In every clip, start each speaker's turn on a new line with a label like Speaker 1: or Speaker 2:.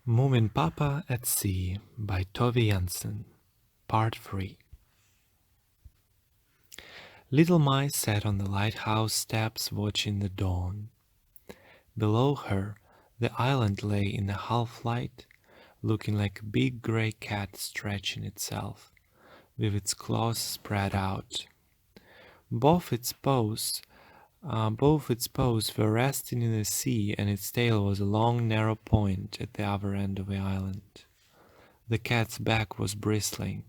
Speaker 1: Moominpappa at Sea by Tove Jansson. Part 3. Little Mice sat on the lighthouse steps watching the dawn. Below her, the island lay in a half-light, looking like a big grey cat stretching itself, with its claws spread out. Both its paws were resting in the sea, and its tail was a long narrow point at the other end of the island. The cat's back was bristling,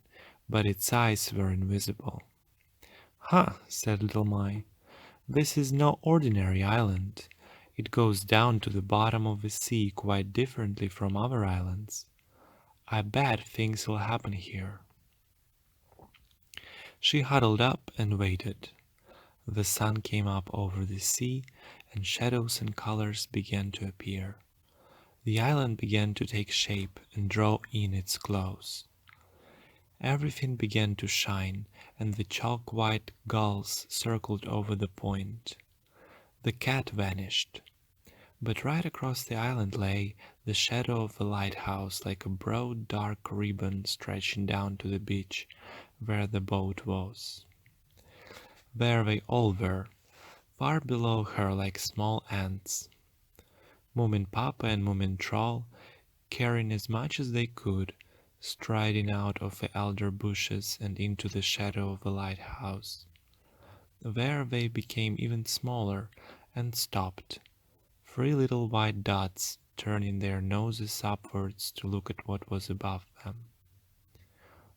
Speaker 1: but its eyes were invisible. "Ha!" said Little My. "This is no ordinary island. It goes down to the bottom of the sea quite differently from other islands. I bet things will happen here." She huddled up and waited. The sun came up over the sea, and shadows and colors began to appear. The island began to take shape and draw in its clothes. Everything began to shine, and the chalk-white gulls circled over the point. The cat vanished. But right across the island lay the shadow of the lighthouse, like a broad dark ribbon stretching down to the beach where the boat was. There they all were, far below her like small ants. Moominpappa and Moomintroll, carrying as much as they could, striding out of the elder bushes and into the shadow of the lighthouse. There they became even smaller and stopped, 3 little white dots turning their noses upwards to look at what was above them.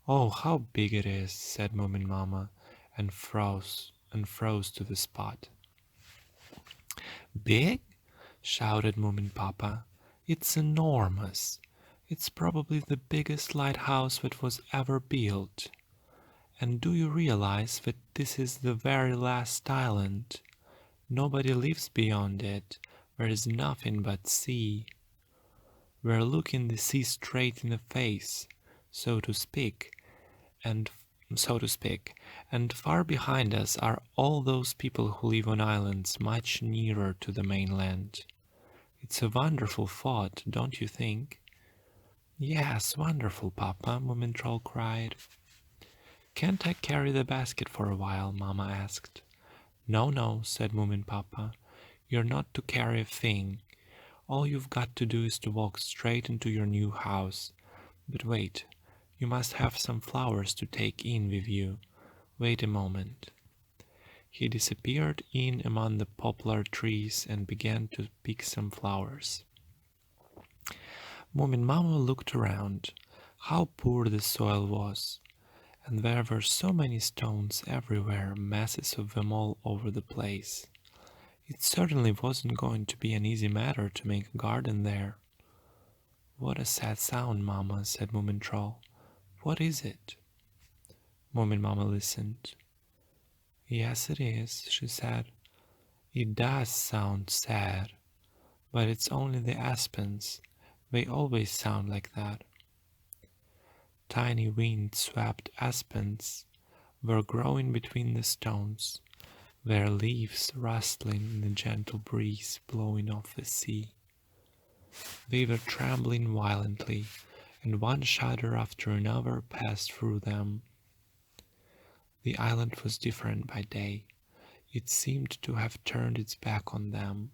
Speaker 1: "Oh, how big it is!" said Moominmamma, and froze to the spot. "Big?" shouted Moominpappa. "It's enormous. It's probably the biggest lighthouse that was ever built. And do you realize that this is the very last island? Nobody lives beyond it. There is nothing but sea. We're looking the sea straight in the face, so to speak, and far behind us are all those people who live on islands much nearer to the mainland. It's a wonderful thought, don't you think?" "Yes, wonderful, Papa," Moomintroll cried. "Can't I carry the basket for a while?" Mamma asked. "No, no," said Moominpappa. "You're not to carry a thing. All you've got to do is to walk straight into your new house. But wait, you must have some flowers to take in with you. Wait a moment." He disappeared in among the poplar trees and began to pick some flowers. Moominmamma looked around. How poor the soil was! And there were so many stones everywhere, masses of them all over the place. It certainly wasn't going to be an easy matter to make a garden there. "What a sad sound, Mamma," said Moomintroll. "What is it?" Moominmamma listened. "Yes, it is," she said. "It does sound sad, but it's only the aspens. They always sound like that." Tiny wind-swept aspens were growing between the stones, their leaves rustling in the gentle breeze blowing off the sea. They were trembling violently, and one shudder after another passed through them. The island was different by day. It seemed to have turned its back on them.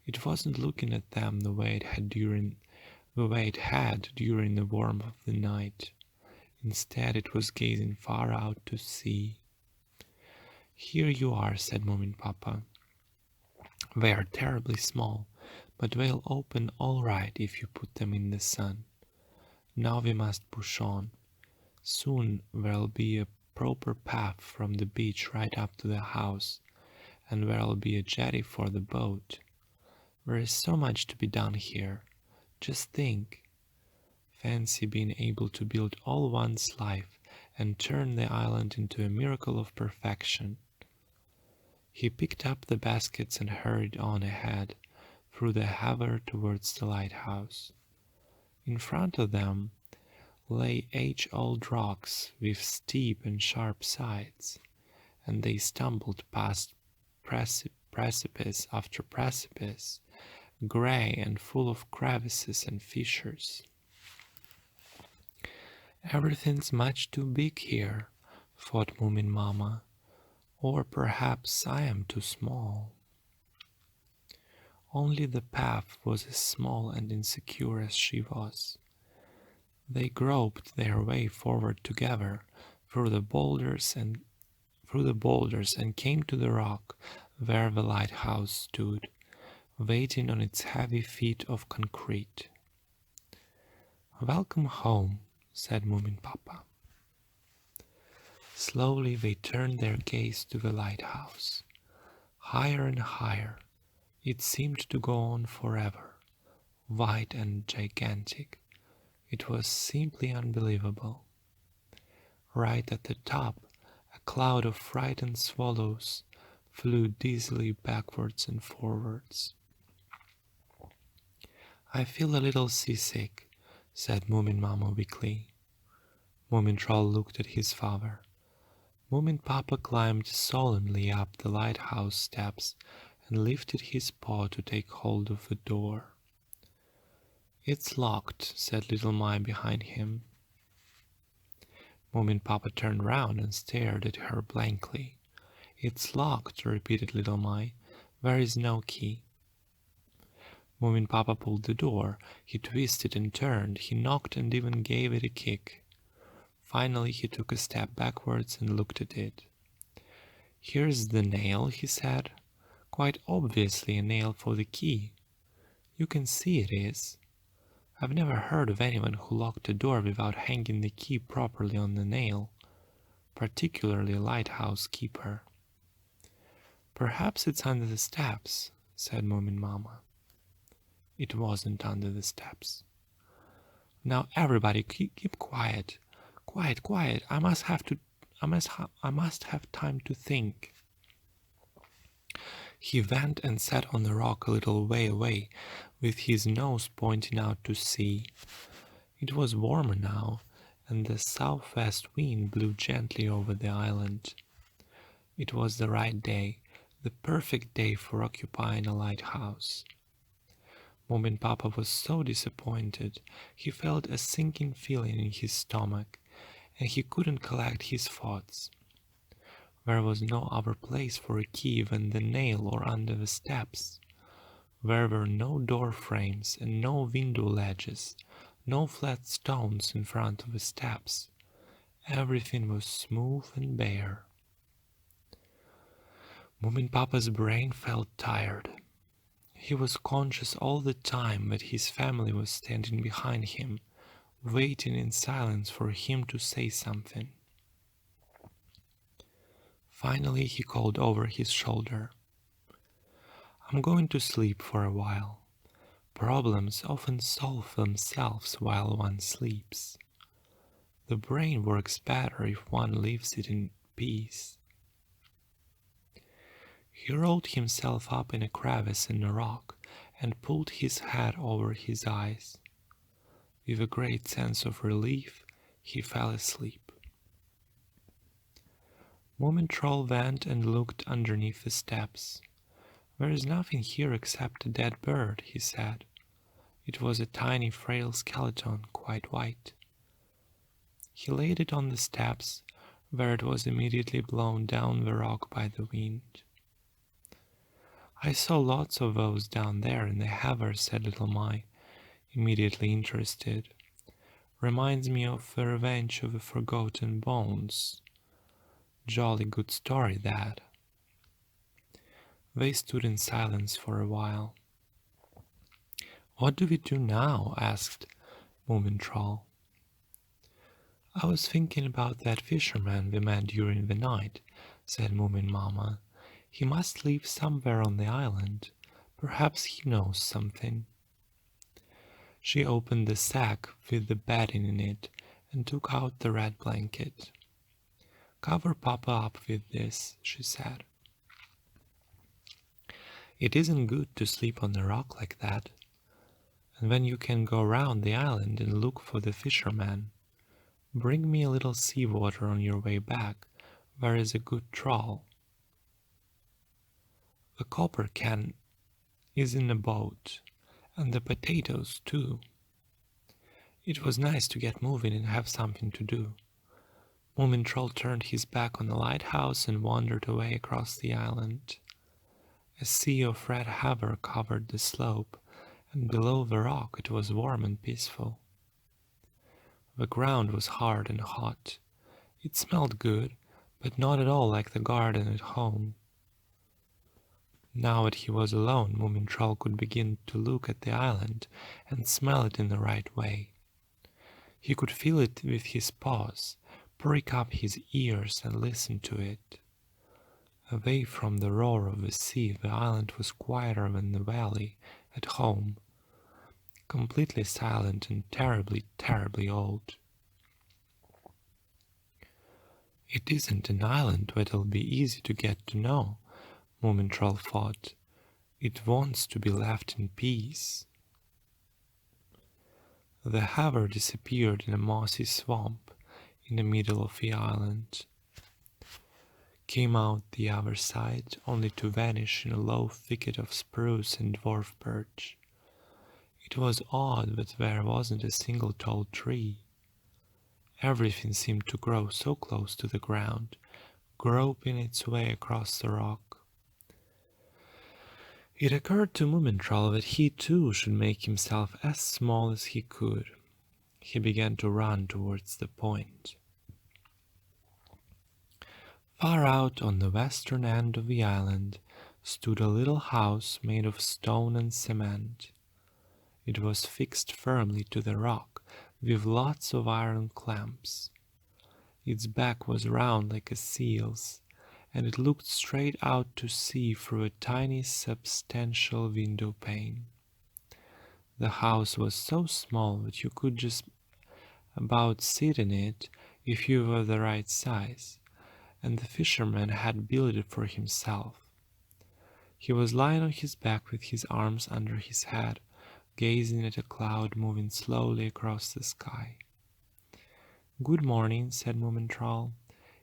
Speaker 1: It wasn't looking at them the way it had during the warmth of the night. Instead, it was gazing far out to sea. "Here you are," said Moominpappa. "They are terribly small, but they'll open all right if you put them in the sun. Now we must push on. Soon there'll be a proper path from the beach right up to the house, and there'll be a jetty for the boat. There is so much to be done here. Just think. Fancy being able to build all one's life and turn the island into a miracle of perfection." He picked up the baskets and hurried on ahead through the heather towards the lighthouse. In front of them lay age-old rocks with steep and sharp sides, and they stumbled past precipice after precipice grey and full of crevices and fissures. "Everything's much too big here," thought Moomin Mama, "or perhaps I am too small." Only the path was as small and insecure as she was. They groped their way forward together through the boulders and came to the rock where the lighthouse stood, waiting on its heavy feet of concrete. "Welcome home," said Moominpappa. Slowly they turned their gaze to the lighthouse. Higher and higher, it seemed to go on forever, white and gigantic. It was simply unbelievable. Right at the top, a cloud of frightened swallows flew dizzily backwards and forwards. "I feel a little seasick," said Moomin Mama weakly. Moomin Troll looked at his father. Moominpappa climbed solemnly up the lighthouse steps and lifted his paw to take hold of the door. "It's locked," said Little Mai behind him. Moominpappa turned round and stared at her blankly. "It's locked," repeated Little Mai. "There is no key." Moominpappa pulled the door. He twisted and turned. He knocked and even gave it a kick. Finally he took a step backwards and looked at it. "Here's the nail," he said. "Quite obviously a nail for the key. You can see it is. I've never heard of anyone who locked a door without hanging the key properly on the nail, particularly a lighthouse keeper." "Perhaps it's under the steps," said Moomin Mama. It wasn't under the steps. "Now everybody keep quiet. Quiet, quiet. I must have time to think." He went and sat on the rock a little way away, with his nose pointing out to sea. It was warmer now, and the southwest wind blew gently over the island. It was the right day, the perfect day for occupying a lighthouse. Moominpappa was so disappointed. He felt a sinking feeling in his stomach, and he couldn't collect his thoughts. There was no other place for a key than the nail or under the steps. There were no door frames and no window ledges, no flat stones in front of the steps. Everything was smooth and bare. Moominpappa's brain felt tired. He was conscious all the time that his family was standing behind him, waiting in silence for him to say something. Finally he called over his shoulder, "I'm going to sleep for a while. Problems often solve themselves while one sleeps. The brain works better if one leaves it in peace." He rolled himself up in a crevice in the rock and pulled his hat over his eyes. With a great sense of relief, he fell asleep. Moomin Troll went and looked underneath the steps. "There is nothing here except a dead bird," he said. It was a tiny frail skeleton, quite white. He laid it on the steps, where it was immediately blown down the rock by the wind. "I saw lots of those down there in the heather," said Little Mai, immediately interested. "Reminds me of the Revenge of the Forgotten Bones. Jolly good story, that." They stood in silence for a while. "What do we do now?" asked Moomin Troll. "I was thinking about that fisherman we met during the night," said Moomin Mama. "He must live somewhere on the island. Perhaps he knows something." She opened the sack with the bedding in it and took out the red blanket. "Cover Papa up with this," she said. "It isn't good to sleep on the rock like that. And then you can go round the island and look for the fisherman. Bring me a little seawater on your way back. There is a good trawl." "The copper can is in a boat, and the potatoes too. It was nice to get moving and have something to do. Moomintroll turned his back on the lighthouse and wandered away across the island. A sea of red heather covered the slope, and below the rock it was warm and peaceful. The ground was hard and hot. It smelled good, but not at all like the garden at home. Now that he was alone, Moomintroll could begin to look at the island and smell it in the right way. He could feel it with his paws, prick up his ears and listen to it. Away from the roar of the sea, the island was quieter than the valley at home, completely silent and terribly, terribly old. It isn't an island that'll be easy to get to know, Moomintroll thought. It wants to be left in peace. The heather disappeared in a mossy swamp in the middle of the island, came out the other side only to vanish in a low thicket of spruce and dwarf birch. It was odd that there wasn't a single tall tree. Everything seemed to grow so close to the ground, groping its way across the rock. It occurred to Moomintroll that he too should make himself as small as he could. He began to run towards the point. Far out on the western end of the island stood a little house made of stone and cement. It was fixed firmly to the rock with lots of iron clamps. Its back was round like a seal's, and it looked straight out to sea through a tiny substantial window pane. The house was so small that you could just about sit in it if you were the right size, and the fisherman had built it for himself. He was lying on his back with his arms under his head, gazing at a cloud moving slowly across the sky. "Good morning," said Moomintroll.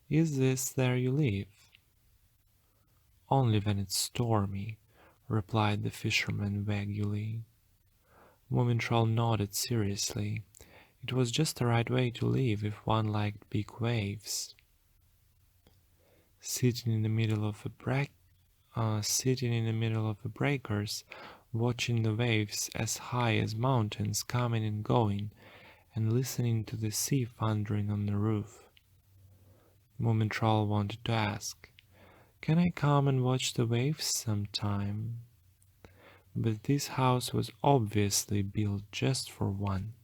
Speaker 1: "Is this there you live?" "Only when it's stormy," replied the fisherman vaguely. Moomintroll nodded seriously. It was just the right way to live if one liked big waves. Sitting in the middle of the breakers, watching the waves as high as mountains coming and going, and listening to the sea thundering on the roof. Moomintroll wanted to ask, "Can I come and watch the waves sometime?" But this house was obviously built just for one.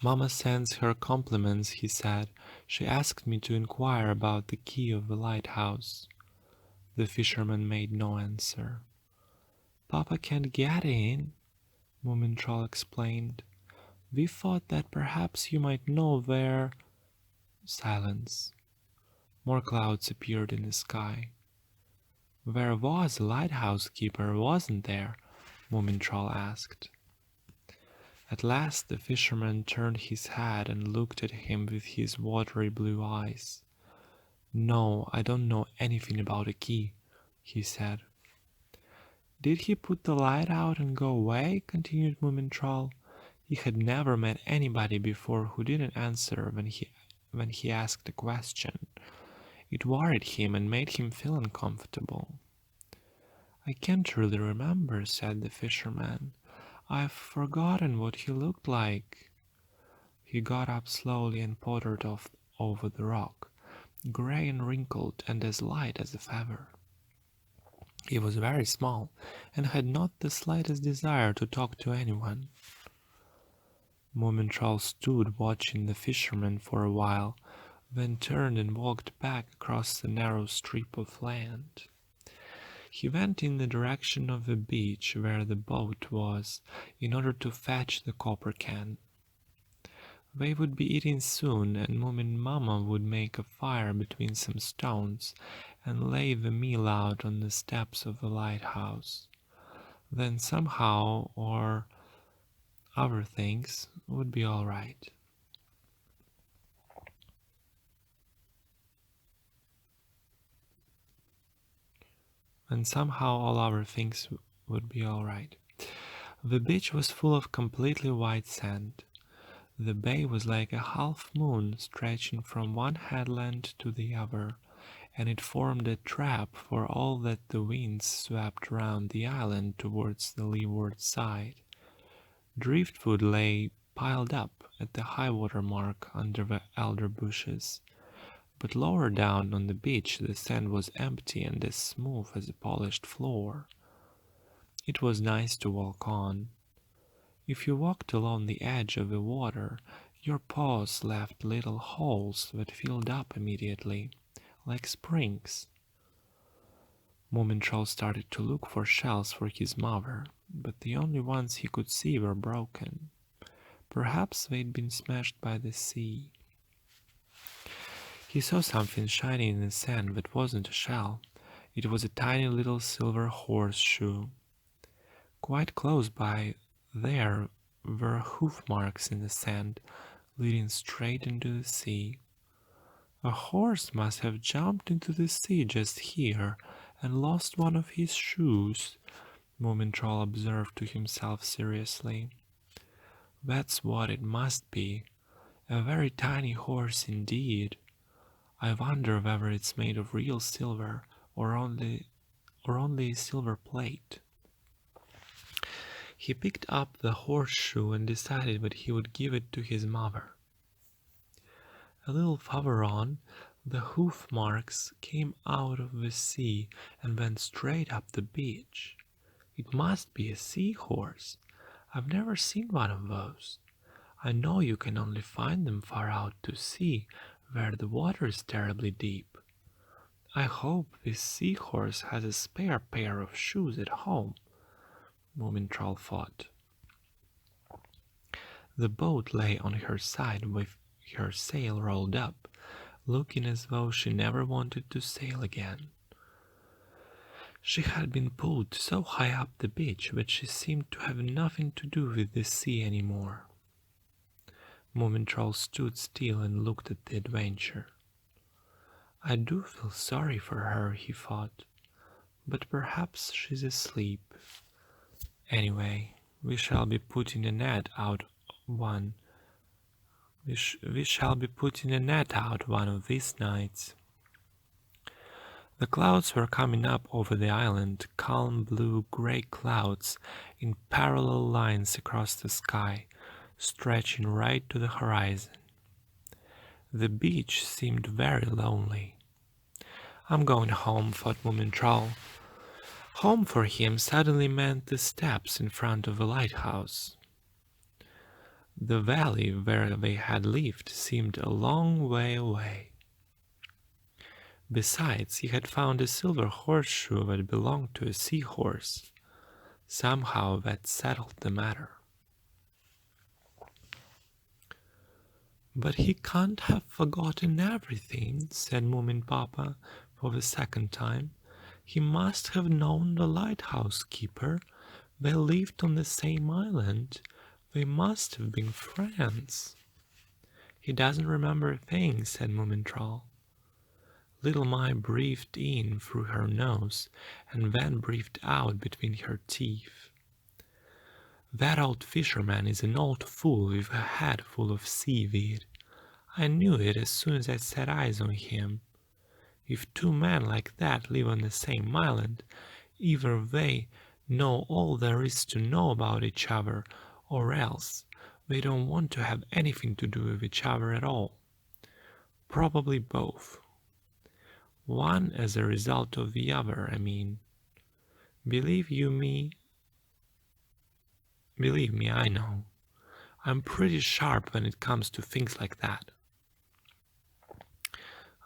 Speaker 1: "Mama sends her compliments," he said. "She asked me to inquire about the key of the lighthouse." The fisherman made no answer. "Papa can't get in," Moomintroll explained. "We thought that perhaps you might know where—" Silence. More clouds appeared in the sky. "There was a lighthouse keeper, wasn't there?" Moomintroll asked. At last the fisherman turned his head and looked at him with his watery blue eyes. "No, I don't know anything about a key," he said. "Did he put the light out and go away?" continued Moomintroll. He had never met anybody before who didn't answer when he asked a question. It worried him and made him feel uncomfortable. "I can't really remember," said the fisherman. "I've forgotten what he looked like." He got up slowly and pottered off over the rock, grey and wrinkled and as light as a feather. He was very small and had not the slightest desire to talk to anyone. Moomintroll stood watching the fisherman for a while, then turned and walked back across the narrow strip of land. He went in the direction of the beach where the boat was in order to fetch the copper can. They would be eating soon, and Moominmamma would make a fire between some stones and lay the meal out on the steps of the lighthouse. Then somehow or other things would be all right. and somehow all our things would be all right. The beach was full of completely white sand. The bay was like a half moon stretching from one headland to the other, and it formed a trap for all that the winds swept round the island towards the leeward side. Driftwood lay piled up at the high water mark under the elder bushes, but lower down on the beach the sand was empty and as smooth as a polished floor. It was nice to walk on. If you walked along the edge of the water, your paws left little holes that filled up immediately, like springs. Moomintroll started to look for shells for his mother, but the only ones he could see were broken. Perhaps they'd been smashed by the sea. He saw something shiny in the sand that wasn't a shell. It was a tiny little silver horseshoe. Quite close by there were hoof marks in the sand, leading straight into the sea. A horse must have jumped into the sea just here and lost one of his shoes, Moomintroll observed to himself seriously. That's what it must be. A very tiny horse indeed. I wonder whether it's made of real silver or only a silver plate. He picked up the horseshoe and decided that he would give it to his mother. A little farther on, the hoof marks came out of the sea and went straight up the beach. It must be a seahorse. I've never seen one of those. I know you can only find them far out to sea, where the water is terribly deep. I hope this seahorse has a spare pair of shoes at home, Moomintroll thought. The boat lay on her side with her sail rolled up, looking as though she never wanted to sail again. She had been pulled so high up the beach that she seemed to have nothing to do with the sea anymore. Moomintroll stood still and looked at the adventure. I do feel sorry for her, he thought, but perhaps she's asleep. Anyway, we shall be putting a net out one. We shall be putting a net out one of these nights. The clouds were coming up over the island, calm blue-gray clouds in parallel lines across the sky, stretching right to the horizon. The beach seemed very lonely. I'm going home, thought Moomintroll. Home for him suddenly meant the steps in front of the lighthouse. The valley where they had lived seemed a long way away. Besides, he had found a silver horseshoe that belonged to a seahorse. Somehow that settled the matter. But he can't have forgotten everything, said Moominpappa for the second time. He must have known the lighthouse keeper. They lived on the same island. They must have been friends. He doesn't remember a thing, said Moomintroll. Little My breathed in through her nose and then breathed out between her teeth. That old fisherman is an old fool with a head full of seaweed. I knew it as soon as I set eyes on him. If two men like that live on the same island, either they know all there is to know about each other, or else they don't want to have anything to do with each other at all. Probably both. One as a result of the other, I mean. Believe me, I know. I'm pretty sharp when it comes to things like that.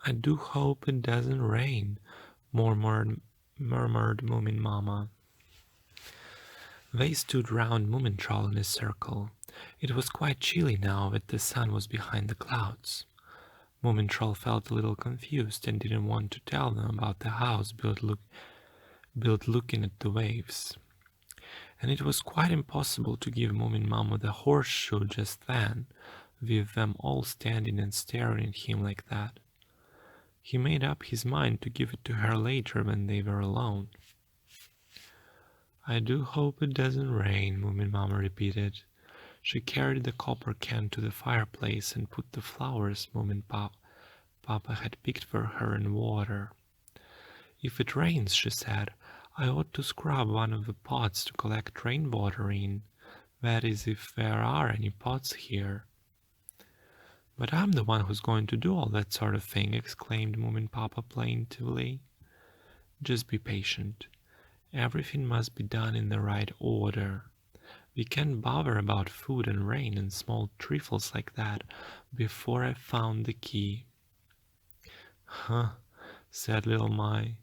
Speaker 1: I do hope it doesn't rain, murmured Moominmamma. They stood round Moomintroll in a circle. It was quite chilly now that the sun was behind the clouds. Moomintroll felt a little confused and didn't want to tell them about the house built looking at the waves. And it was quite impossible to give Moominmamma the horseshoe just then, with them all standing and staring at him like that. He made up his mind to give it to her later when they were alone. I do hope it doesn't rain, Moominmamma repeated. She carried the copper can to the fireplace and put the flowers Moominpappa had picked for her in water. If it rains, she said, I ought to scrub one of the pots to collect rainwater in. That is, if there are any pots here. But I'm the one who's going to do all that sort of thing, exclaimed Moominpappa plaintively. Just be patient. Everything must be done in the right order. We can't bother about food and rain and small trifles like that before I've found the key. Huh, said little Mai.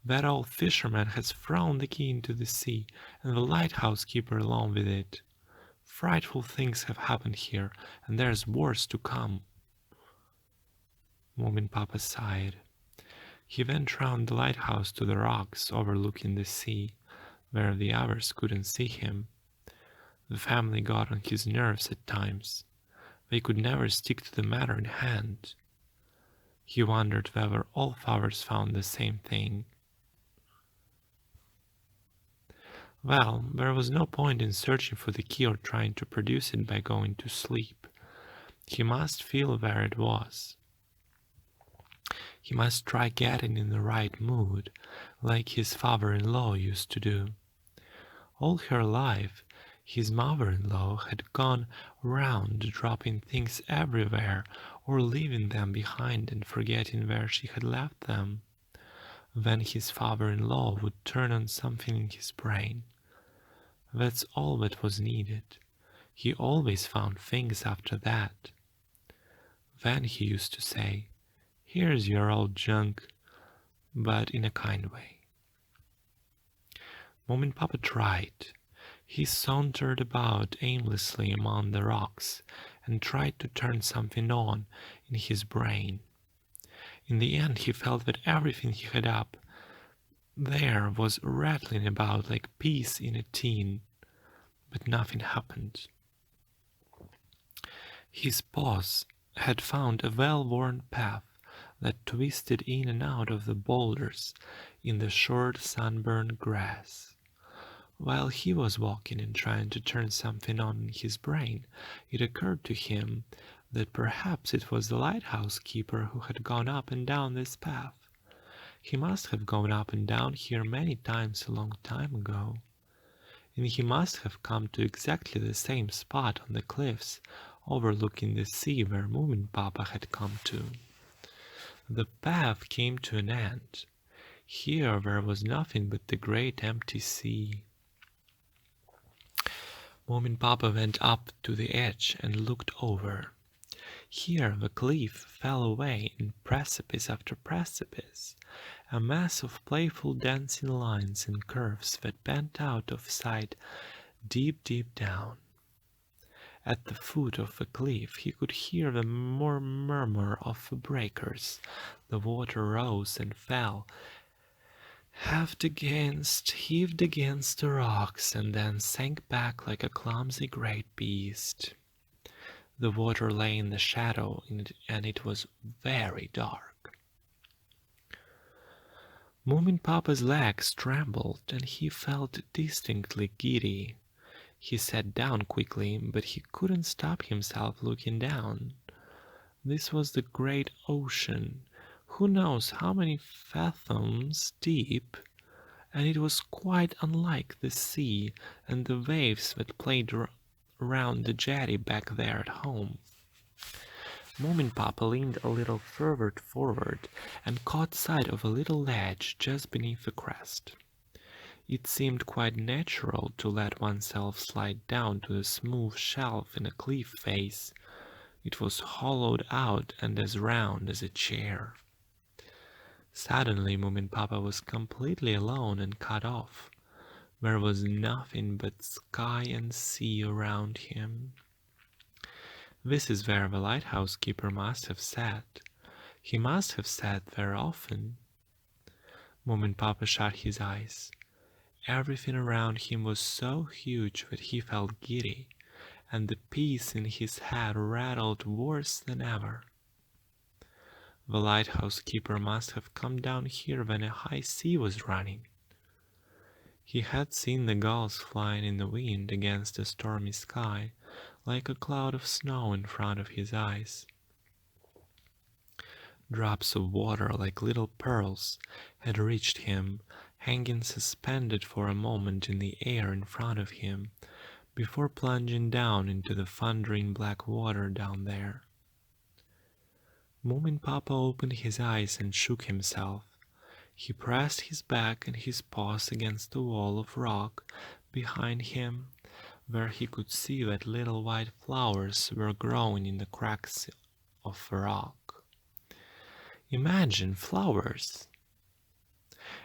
Speaker 1: That old fisherman has thrown the key into the sea, and the lighthouse keeper along with it. Frightful things have happened here, and there's worse to come. Moominpappa sighed. He went round the lighthouse to the rocks overlooking the sea, where the others couldn't see him. The family got on his nerves at times. They could never stick to the matter in hand. He wondered whether all fathers found the same thing. Well, there was no point in searching for the key or trying to produce it by going to sleep. He must feel where it was. He must try getting in the right mood, like his father-in-law used to do. All her life, his mother-in-law had gone round dropping things everywhere or leaving them behind and forgetting where she had left them. Then his father-in-law would turn on something in his brain. That's all that was needed. He always found things after that. Then he used to say, Here's your old junk, but in a kind way. Moominpappa tried. He sauntered about aimlessly among the rocks and tried to turn something on in his brain. In the end he felt that everything he had up there was rattling about like peas in a tin, but nothing happened. His paws had found a well-worn path that twisted in and out of the boulders in the short sunburned grass. While he was walking and trying to turn something on in his brain, it occurred to him that perhaps it was the lighthouse keeper who had gone up and down this path. He must have gone up and down here many times a long time ago, and he must have come to exactly the same spot on the cliffs overlooking the sea where Moominpappa had come to. The path came to an end. Here there was nothing but the great empty sea. Moominpappa went up to the edge and looked over. Here the cliff fell away in precipice after precipice, a mass of playful dancing lines and curves that bent out of sight deep, deep down. At the foot of the cliff he could hear the murmur of the breakers. The water rose and fell, heaved against the rocks, and then sank back like a clumsy great beast. The water lay in the shadow, and it was very dark. Moominpappa's legs trembled, and he felt distinctly giddy. He sat down quickly, but he couldn't stop himself looking down. This was the great ocean, who knows how many fathoms deep, and it was quite unlike the sea and the waves that played round the jetty back there at home. Moominpappa leaned a little further forward and caught sight of a little ledge just beneath the crest. It seemed quite natural to let oneself slide down to the smooth shelf in a cliff face. It was hollowed out and as round as a chair. Suddenly Moominpappa was completely alone and cut off. There was nothing but sky and sea around him. This is where the lighthouse keeper must have sat. He must have sat there often. Moominpappa shut his eyes. Everything around him was so huge that he felt giddy, and the peas in his head rattled worse than ever. The lighthouse keeper must have come down here when a high sea was running. He had seen the gulls flying in the wind against the stormy sky, like a cloud of snow in front of his eyes. Drops of water like little pearls had reached him, hanging suspended for a moment in the air in front of him, before plunging down into the thundering black water down there. Moominpappa opened his eyes and shook himself. He pressed his back and his paws against the wall of rock behind him, where he could see that little white flowers were growing in the cracks of the rock. Imagine flowers!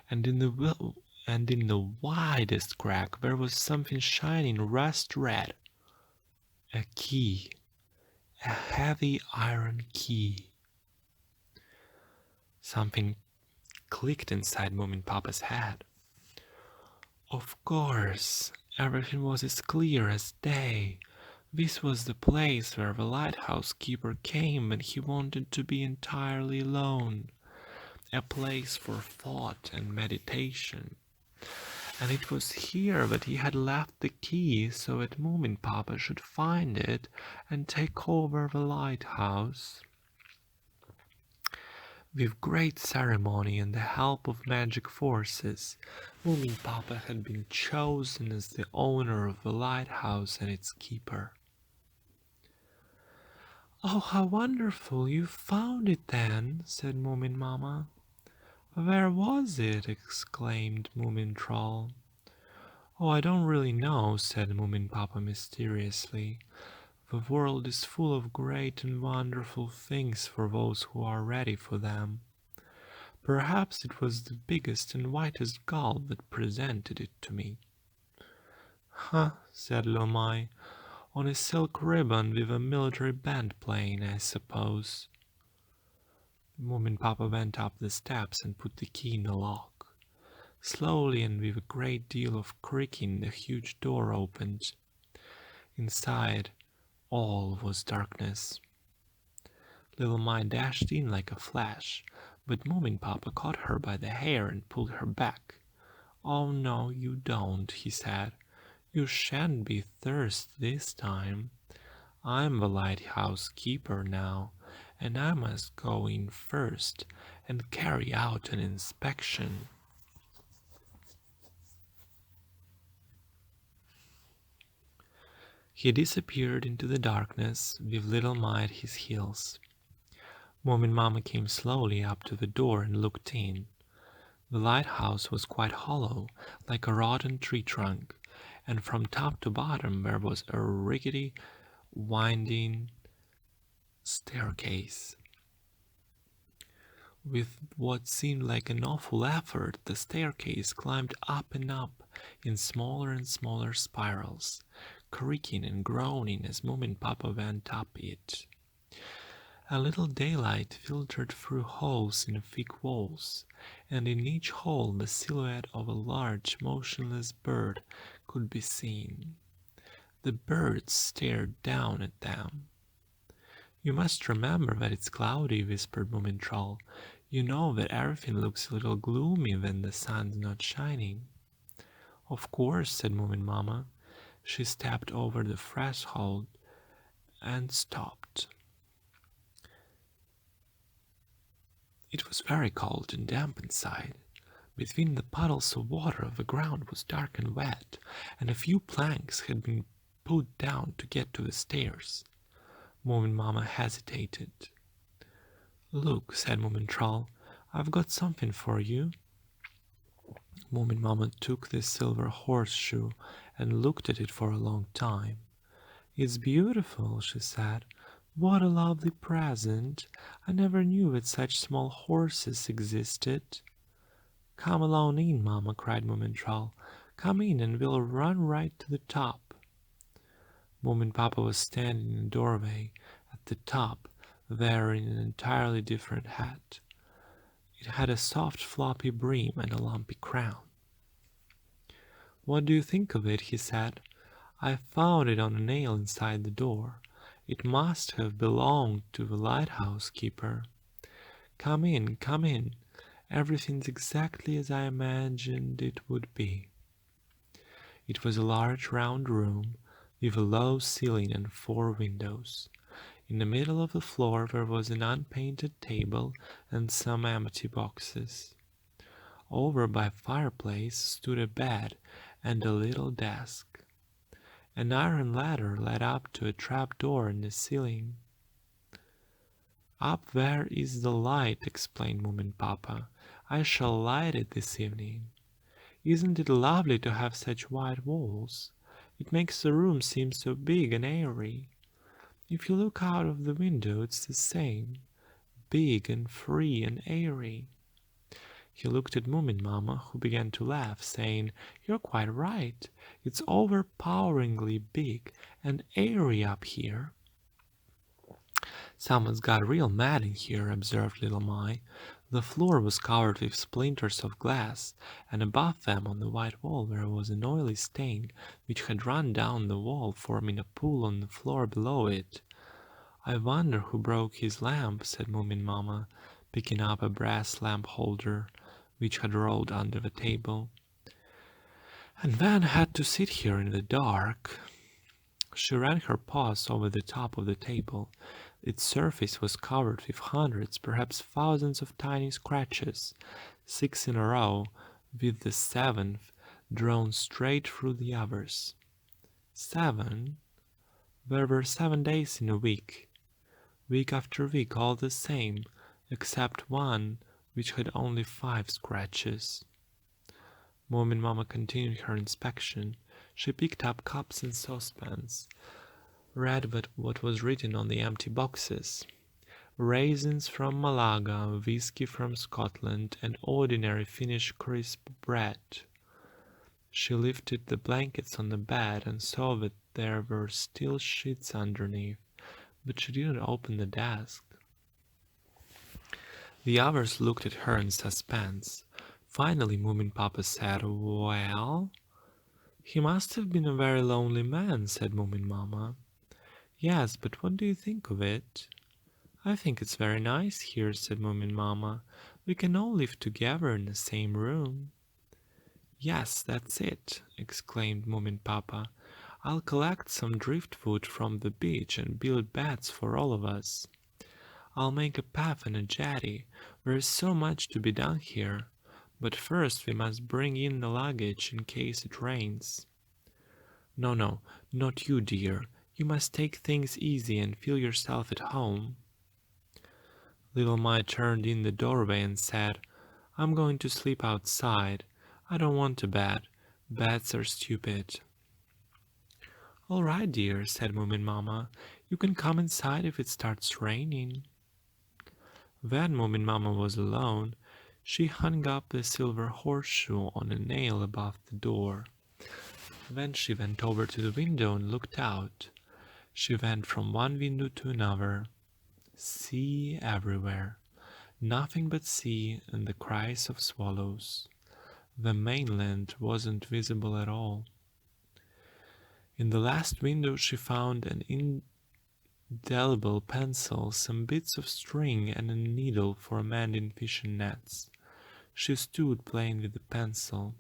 Speaker 1: And in the widest crack there was something shining rust red. A key. A heavy iron key. Something clicked inside Moominpappa's head. Of course, everything was as clear as day. This was the place where the lighthouse keeper came when he wanted to be entirely alone. A place for thought and meditation. And it was here that he had left the key so that Moominpappa should find it and take over the lighthouse. With great ceremony and the help of magic forces, Moominpappa had been chosen as the owner of the lighthouse and its keeper. "Oh, how wonderful! You found it then," said Moominmamma. "Where was it?" exclaimed Moomintroll. "Oh, I don't really know," said Moominpappa mysteriously. "The world is full of great and wonderful things for those who are ready for them. Perhaps it was the biggest and whitest gull that presented it to me." "Huh," said Lomai, "on a silk ribbon with a military band playing, I suppose." Moominpappa went up the steps and put the key in the lock. Slowly and with a great deal of creaking the huge door opened. Inside, all was darkness. Little Mai dashed in like a flash, but Moominpappa caught her by the hair and pulled her back. "Oh no, you don't," he said. "You shan't be thirsty this time. I'm the lighthouse keeper now, and I must go in first and carry out an inspection." He disappeared into the darkness with Little Mai at his heels. Moominmamma came slowly up to the door and looked in. The lighthouse was quite hollow, like a rotten tree trunk, and from top to bottom there was a rickety, winding staircase. With what seemed like an awful effort, the staircase climbed up and up in smaller and smaller spirals, creaking and groaning as Moominpappa went up it. A little daylight filtered through holes in the thick walls, and in each hole the silhouette of a large, motionless bird could be seen. The birds stared down at them. "You must remember that it's cloudy," whispered Moomintroll. "You know that everything looks a little gloomy when the sun's not shining." "Of course," said Moominmamma. She stepped over the threshold and stopped. It was very cold and damp inside. Between the puddles of water the ground was dark and wet, and a few planks had been put down to get to the stairs. Moominmamma hesitated. "Look," said Moomintroll, "I've got something for you." Moominmamma took the silver horseshoe and looked at it for a long time. "It's beautiful," she said. "What a lovely present! I never knew that such small horses existed." "Come along in, Mamma," cried Moomintroll. "Come in and we'll run right to the top." Moominpappa was standing in the doorway at the top, wearing an entirely different hat. It had a soft floppy brim and a lumpy crown. "What do you think of it?" he said. "I found it on a nail inside the door. It must have belonged to the lighthouse keeper. Come in, come in. Everything's exactly as I imagined it would be." It was a large round room with a low ceiling and 4 windows. In the middle of the floor there was an unpainted table and some empty boxes. Over by the fireplace stood a bed and a little desk. An iron ladder led up to a trapdoor in the ceiling. "Up there is the light," explained Moominpappa. "I shall light it this evening. Isn't it lovely to have such white walls? It makes the room seem so big and airy. If you look out of the window, it's the same, big and free and airy." He looked at Moominmamma, who began to laugh, saying, "You're quite right. It's overpoweringly big and airy up here." "Someone's got real mad in here," observed little Mai. The floor was covered with splinters of glass, and above them on the white wall there was an oily stain which had run down the wall, forming a pool on the floor below it. "I wonder who broke his lamp," said Moominmamma, picking up a brass lamp holder which had rolled under the table, "and then had to sit here in the dark." She ran her paws over the top of the table. Its surface was covered with hundreds, perhaps thousands of tiny scratches, 6 in a row, with the 7th drawn straight through the others. 7? There were 7 days in a week after week, all the same, except one which had only 5 scratches. Moominmamma continued her inspection. She picked up cups and saucepans, read what was written on the empty boxes. Raisins from Malaga, whiskey from Scotland, and ordinary Finnish crisp bread. She lifted the blankets on the bed and saw that there were still sheets underneath, but she didn't open the desk. The others looked at her in suspense. Finally Moominpappa said, "Well?" "He must have been a very lonely man," said Moominmamma. "Yes, but what do you think of it?" "I think it's very nice here," said Moominmamma. "We can all live together in the same room." "Yes, that's it," exclaimed Moominpappa. "I'll collect some driftwood from the beach and build beds for all of us. I'll make a path and a jetty. There is so much to be done here. But first we must bring in the luggage in case it rains." No, not you, dear. You must take things easy and feel yourself at home." Little Mai turned in the doorway and said, "I'm going to sleep outside. I don't want a bed. Beds are stupid." "All right, dear," said Moominmamma. "You can come inside if it starts raining." When Moominmamma was alone, she hung up the silver horseshoe on a nail above the door. Then she went over to the window and looked out. She went from one window to another. Sea everywhere. Nothing but sea and the cries of swallows. The mainland wasn't visible at all. In the last window she found an indelible pencil, some bits of string, and a needle for mending fishing nets. She stood playing with the pencil.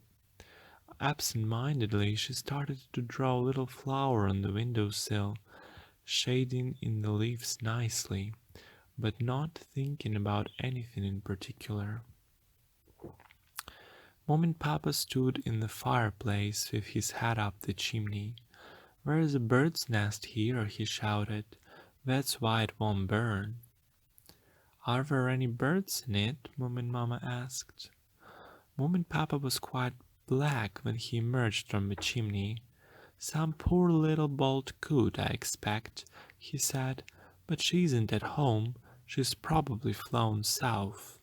Speaker 1: Absent-mindedly she started to draw a little flower on the windowsill, shading in the leaves nicely, but not thinking about anything in particular. Moominpappa stood in the fireplace with his head up the chimney. "There is a bird's nest here," he shouted. "That's why it won't burn." "Are there any birds in it?" Moominmamma asked. Moominpappa was quite black when he emerged from the chimney. "Some poor little bold coot, I expect," he said. "But she isn't at home. She's probably flown south."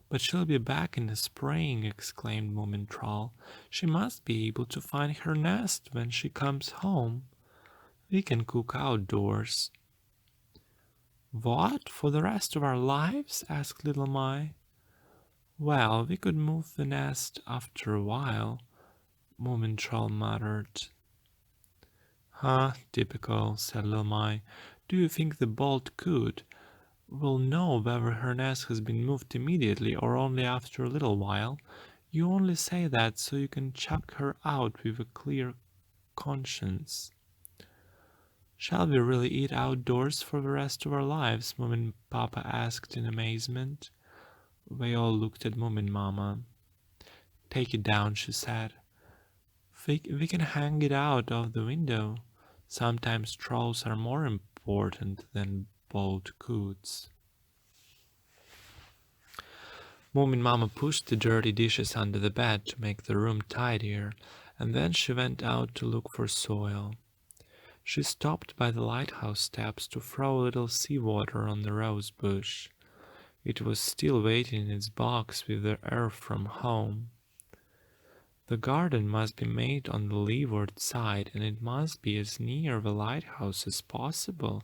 Speaker 1: "But she'll be back in the spring," exclaimed Moomintroll. "She must be able to find her nest when she comes home. We can cook outdoors." "What, for the rest of our lives?" asked little Mai. "Well, we could move the nest after a while," Moomintroll muttered. "Huh, typical," said little Mai. "Do you think the bold coot will know whether her nest has been moved immediately or only after a little while? You only say that so you can chuck her out with a clear conscience. Shall we really eat outdoors for the rest of our lives? Moominpappa asked in amazement. They all looked at Moominmamma. Take it down, she said. We can hang it out of the window. Sometimes trolls are more important than boiled coots. Moominmamma pushed the dirty dishes under the bed to make the room tidier, and then she went out to look for soil. She stopped by the lighthouse steps to throw a little seawater on the rose bush. It was still waiting in its box with the earth from home. The garden must be made on the leeward side, and it must be as near the lighthouse as possible,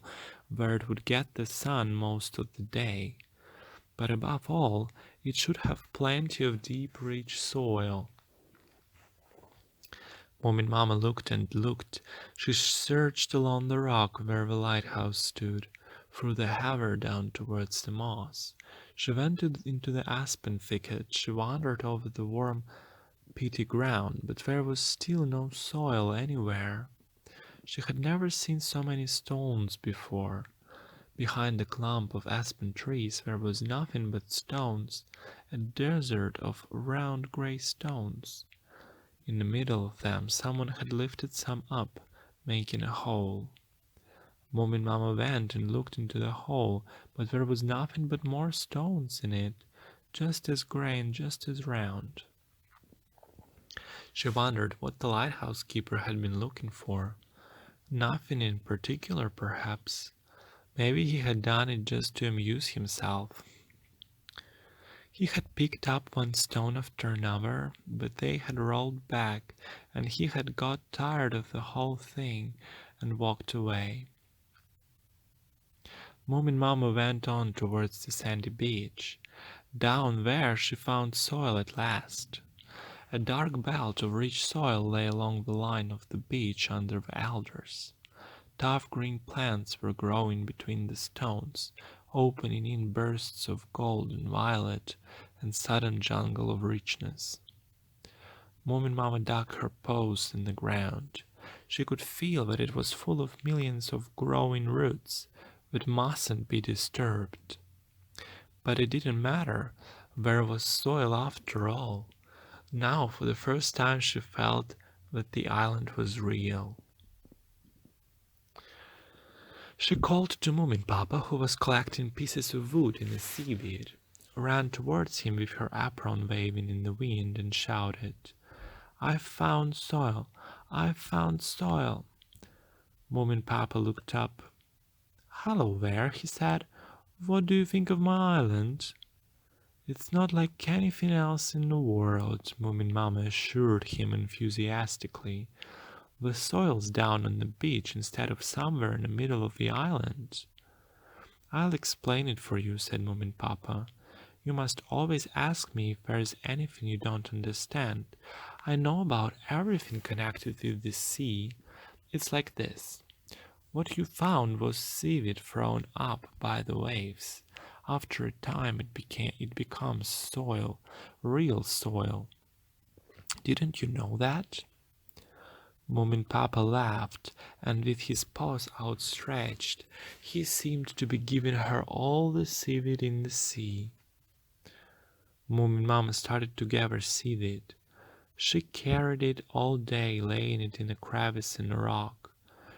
Speaker 1: where it would get the sun most of the day. But above all, it should have plenty of deep, rich soil. Moominmamma looked and looked. She searched along the rock where the lighthouse stood, through the heather down towards the moss. She went into the aspen thicket. She wandered over the warm, peaty ground, but there was still no soil anywhere. She had never seen so many stones before. Behind the clump of aspen trees there was nothing but stones, a desert of round grey stones. In the middle of them someone had lifted some up, making a hole. Moominmamma went and looked into the hole, but there was nothing but more stones in it, just as grey and just as round. She wondered what the lighthouse keeper had been looking for. Nothing in particular, perhaps. Maybe he had done it just to amuse himself. He had picked up one stone after another, but they had rolled back, and he had got tired of the whole thing and walked away. Moominmamma went on towards the sandy beach. Down there she found soil at last. A dark belt of rich soil lay along the line of the beach under the alders. Tough green plants were growing between the stones, opening in bursts of gold and violet, and sudden jungle of richness. Moominmamma dug her paws in the ground. She could feel that it was full of millions of growing roots, that mustn't be disturbed. But it didn't matter. There was soil after all. Now, for the first time, she felt that the island was real. She called to Moominpappa, who was collecting pieces of wood in the seaweed, ran towards him with her apron waving in the wind, and shouted, "I've found soil! I've found soil!" Moominpappa looked up. "Hello there," he said. "What do you think of my island?" "It's not like anything else in the world," Moominmamma assured him enthusiastically. "The soil's down on the beach instead of somewhere in the middle of the island." "I'll explain it for you," said Moominpappa. "You must always ask me if there is anything you don't understand. I know about everything connected with the sea. It's like this. What you found was seaweed thrown up by the waves. After a time it becomes soil, real soil. Didn't you know that?" Moominpappa laughed, and with his paws outstretched, he seemed to be giving her all the seaweed in the sea. Moominmamma started to gather seaweed. She carried it all day, laying it in a crevice in the rock.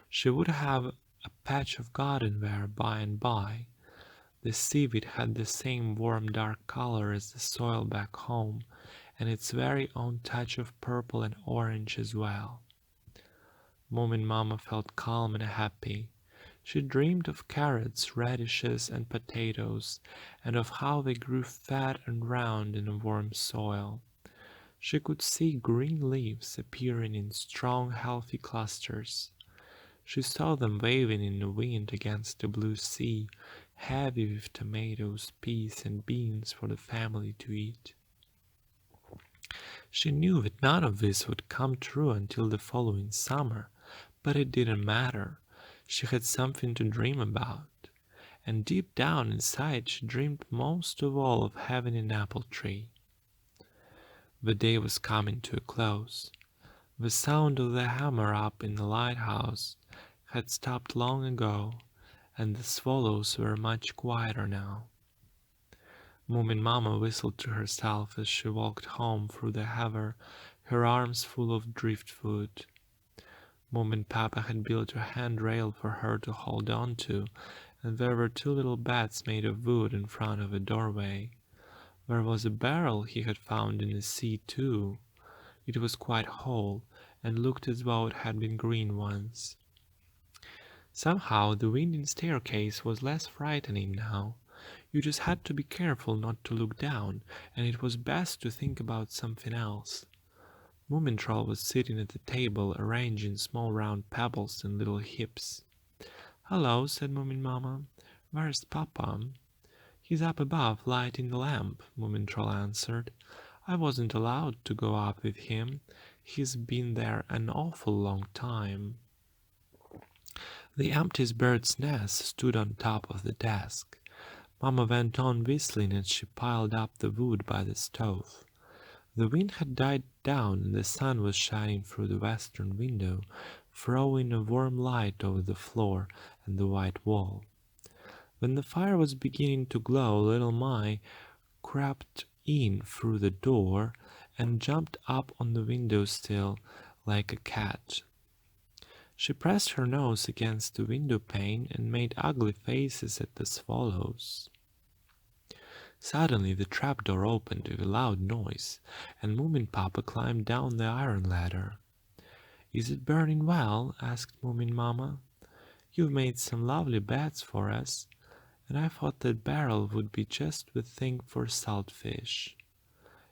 Speaker 1: She would have a patch of garden there by and by. The seaweed had the same warm dark color as the soil back home, and its very own touch of purple and orange as well. Moominmamma felt calm and happy. She dreamed of carrots, radishes, and potatoes, and of how they grew fat and round in the warm soil. She could see green leaves appearing in strong, healthy clusters. She saw them waving in the wind against the blue sea, heavy with tomatoes, peas, and beans for the family to eat. She knew that none of this would come true until the following summer, but it didn't matter. She had something to dream about. And deep down inside she dreamed most of all of having an apple tree. The day was coming to a close. The sound of the hammer up in the lighthouse had stopped long ago, and the swallows were much quieter now. Moominmamma whistled to herself as she walked home through the heather, her arms full of driftwood. Moominpappa had built a handrail for her to hold on to, and there were two little beds made of wood in front of a doorway. There was a barrel he had found in the sea, too. It was quite whole, and looked as though it had been green once. Somehow the winding staircase was less frightening now. You just had to be careful not to look down, and it was best to think about something else. Moomintroll was sitting at the table, arranging small round pebbles in little heaps. "Hello," said Moominmamma. "Where's Papa?" "He's up above, lighting the lamp," Moomintroll answered. "I wasn't allowed to go up with him. He's been there an awful long time." The empty bird's nest stood on top of the desk. Mamma went on whistling as she piled up the wood by the stove. The wind had died down and the sun was shining through the western window, throwing a warm light over the floor and the white wall. When the fire was beginning to glow, little Mai crept in through the door and jumped up on the window sill like a cat. She pressed her nose against the window pane and made ugly faces at the swallows. Suddenly the trapdoor opened with a loud noise, and Moominpappa climbed down the iron ladder. "Is it burning well?" asked Moominmamma. "You've made some lovely beds for us, and I thought that barrel would be just the thing for salt fish.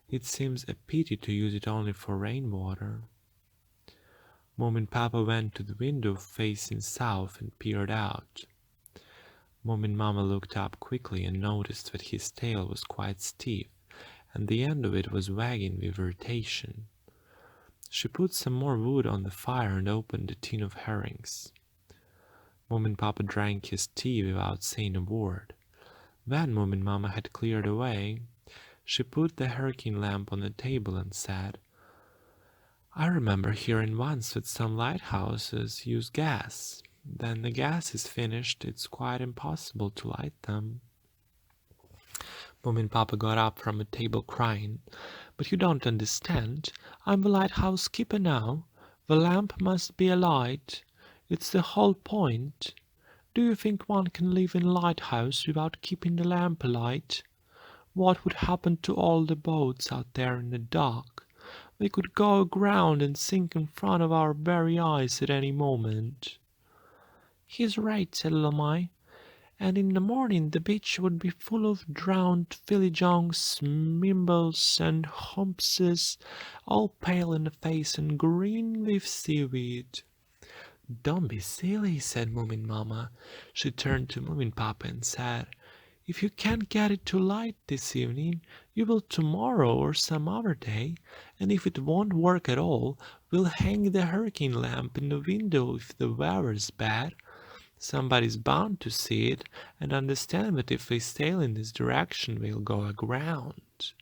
Speaker 1: It seems a pity to use it only for rainwater." Moominpappa went to the window facing south and peered out. Moominmamma looked up quickly and noticed that his tail was quite stiff, and the end of it was wagging with irritation. She put some more wood on the fire and opened a tin of herrings. Moominpappa drank his tea without saying a word. When Moominmamma had cleared away, she put the hurricane lamp on the table and said, "I remember hearing once that some lighthouses use gas. When the gas is finished, it's quite impossible to light them." Moominpappa got up from the table crying, "But you don't understand. I'm the lighthouse keeper now. The lamp must be alight. It's the whole point. Do you think one can live in a lighthouse without keeping the lamp alight? What would happen to all the boats out there in the dark? They could go aground and sink in front of our very eyes at any moment." "He's right," said Little Mai. "And in the morning the beach would be full of drowned fillyjonks, mimbles, and humpses, all pale in the face and green with seaweed." "Don't be silly," said Moominmamma. She turned to Moominpappa and said, "If you can't get it to light this evening, you will tomorrow or some other day, and if it won't work at all, we'll hang the hurricane lamp in the window if the weather's bad. Somebody's bound to see it and understand that if we sail in this direction, we'll go aground.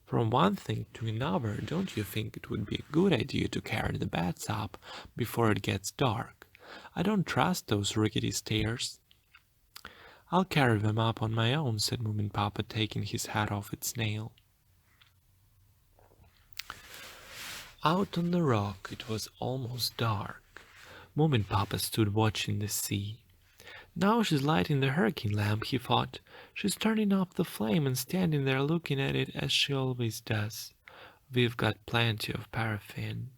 Speaker 1: From one thing to another, don't you think it would be a good idea to carry the beds up before it gets dark? I don't trust those rickety stairs." "I'll carry them up on my own," said Moominpappa, taking his hat off its nail. Out on the rock it was almost dark. Moominpappa stood watching the sea. "Now she's lighting the hurricane lamp," he thought. "She's turning up the flame and standing there looking at it as she always does. We've got plenty of paraffin."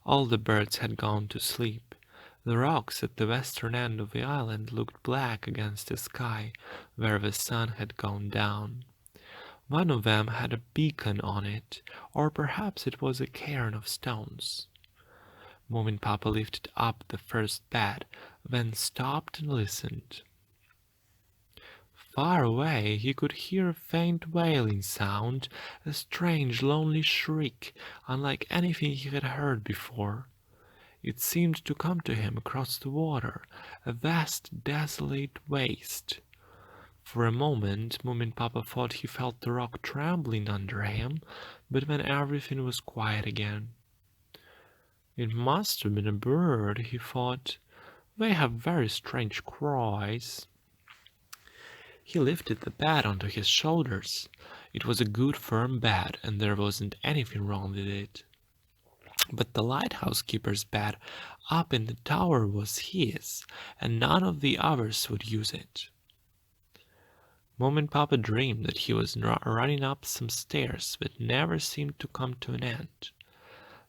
Speaker 1: All the birds had gone to sleep. The rocks at the western end of the island looked black against the sky where the sun had gone down. One of them had a beacon on it, or perhaps it was a cairn of stones. Moominpappa lifted up the first bed, then stopped and listened. Far away he could hear a faint wailing sound, a strange lonely shriek, unlike anything he had heard before. It seemed to come to him across the water, a vast desolate waste. For a moment, Moominpappa thought he felt the rock trembling under him, but when everything was quiet again, "It must have been a bird," he thought. "They have very strange cries." He lifted the bed onto his shoulders. It was a good firm bed, and there wasn't anything wrong with it. But the lighthouse keeper's bed up in the tower was his, and none of the others would use it. Moominpappa dreamed that he was running up some stairs that never seemed to come to an end.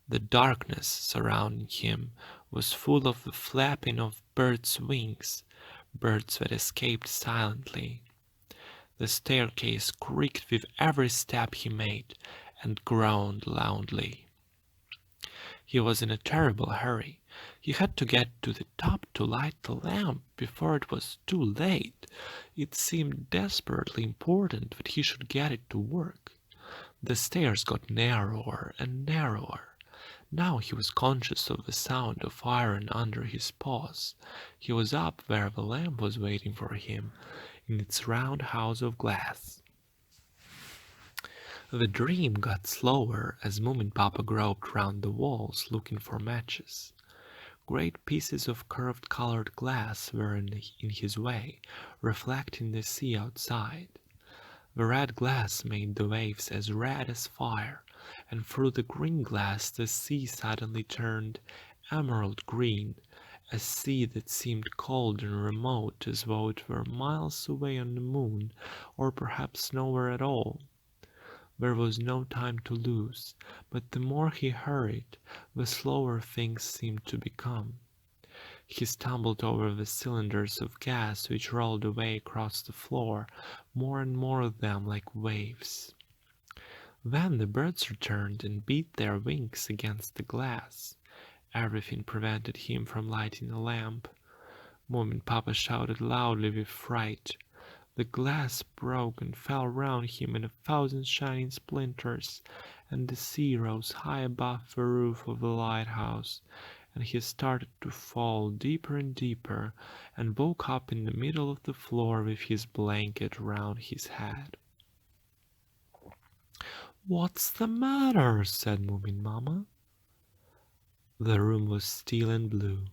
Speaker 1: The darkness surrounding him was full of the flapping of birds' wings, birds that escaped silently. The staircase creaked with every step he made, and groaned loudly. He was in a terrible hurry. He had to get to the top to light the lamp before it was too late. It seemed desperately important that he should get it to work. The stairs got narrower and narrower. Now he was conscious of the sound of iron under his paws. He was up where the lamp was waiting for him, in its round house of glass. The dream got slower as Moominpappa groped round the walls looking for matches. Great pieces of curved colored glass were in his way, reflecting the sea outside. The red glass made the waves as red as fire, and through the green glass the sea suddenly turned emerald green, a sea that seemed cold and remote as though it were miles away on the moon, or perhaps nowhere at all. There was no time to lose, but the more he hurried, the slower things seemed to become. He stumbled over the cylinders of gas which rolled away across the floor, more and more of them like waves. Then the birds returned and beat their wings against the glass. Everything prevented him from lighting a lamp. Moominpappa shouted loudly with fright. The glass broke and fell round him in 1,000 shining splinters, and the sea rose high above the roof of the lighthouse, and he started to fall deeper and deeper, and woke up in the middle of the floor with his blanket round his head. "What's the matter?" said Moominmamma. The room was still and blue,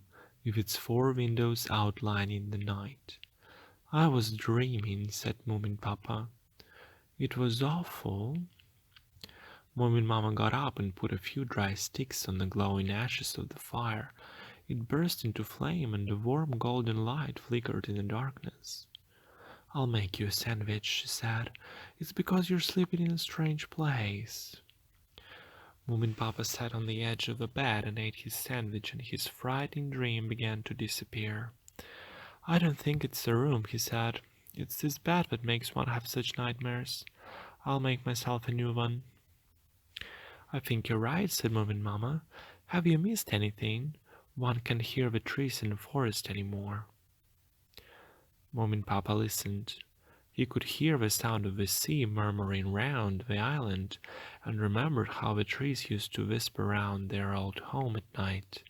Speaker 1: with its 4 windows outlining the night. "I was dreaming," said Moominpappa. "It was awful." Moominmamma got up and put a few dry sticks on the glowing ashes of the fire. It burst into flame, and the warm golden light flickered in the darkness. "I'll make you a sandwich," she said. "It's because you're sleeping in a strange place." Moominpappa sat on the edge of the bed and ate his sandwich, and his frightening dream began to disappear. "I don't think it's the room," he said. "It's this bed that makes one have such nightmares. I'll make myself a new one." "I think you're right," said Moominmamma. "Have you missed anything? One can't hear the trees in the forest anymore." Moominpappa listened. He could hear the sound of the sea murmuring round the island, and remembered how the trees used to whisper round their old home at night.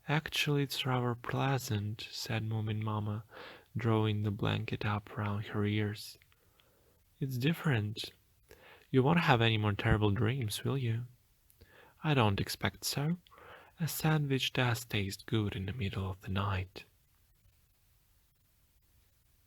Speaker 1: "Actually, it's rather pleasant," said Moominmamma, drawing the blanket up round her ears. "It's different. You won't have any more terrible dreams, will you?" "I don't expect so. A sandwich does taste good in the middle of the night."